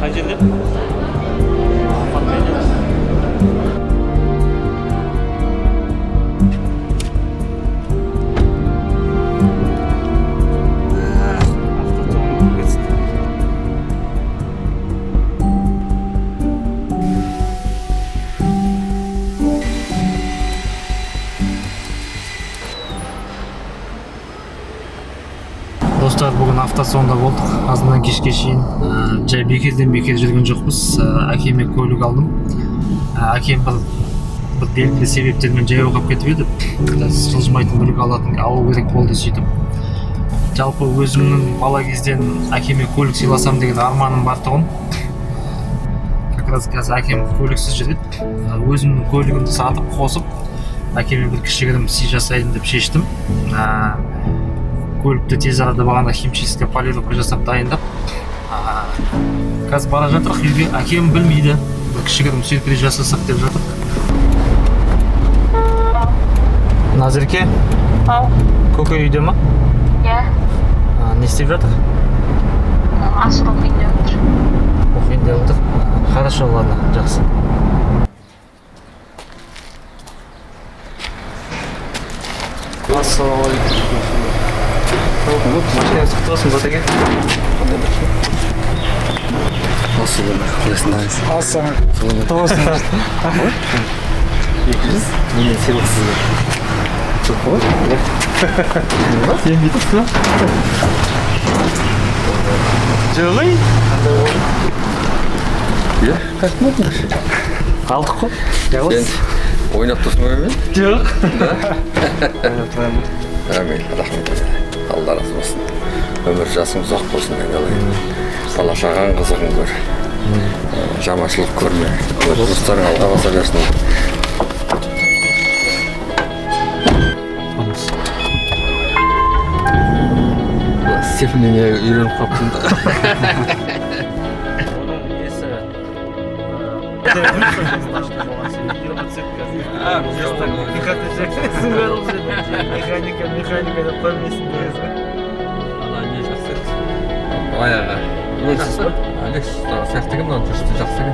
қай жерде? Достар, бүгін автосалонда болдық. Азынан кешке шейін жай бекерден бекер жүрген жоқпыз. Әкеме көлік алдым. Әкем бір белгілі себептермен жаяу қалып кетіп еді. Жылжымайтын көлік алу керек болды сөйтіп. Жалпы өзімнің бала кезден әкеме көлік сыйласам деген арманым бар тұғын. Как раз қазір әкем көліксіз жүреді. Өзімнің көлігімді сатып қосып, әкеме бір кішігірім сый жасайын деп шештім. Көлікті тез арада бағана химчистка, полировка жасап дайындап, қазір бара жатырық үйге. Әкем білмейді, бір кішігірім сюрприз жасасақ деп жатыр. Назерке? Ау. Көке үйде ма? Иә. Не істеп жатыр? Асыр оқиын деп отыр. Оқиын деп отыр. Хорошо, ладно, жақсы. Ассалаумағалейкум. Машинаңыз құтты болсын, Батеке. Осы күні құлайсыңыз. Ассалаумағалейкум. Құтты болсын. 200? Менен сыйлық сізге. Жоқ қой? Сен бүйтіп па? Жоқ ей? Қандай болды? Иә, қайтмадыңыз. Алдық қой? Сен ойнап тұрсың ба мен? Жоқ. Ойнап тұрамын. Әмин, рахмет. Алла разы болсын. Өмір жасың ұзақ болсын мен қалайын. Бала шағаң қызығын көр. Жаманшылық көрме. Достарың алға баса берсін. Степеніне үйреніп қалыптың да. Оның несі... Механика деп қоймайсың дегенсің. Ана не жақсы еді? Аяғы. Лексус па? Лексус сияқты екен, мынаны жүрісі жақсы екен.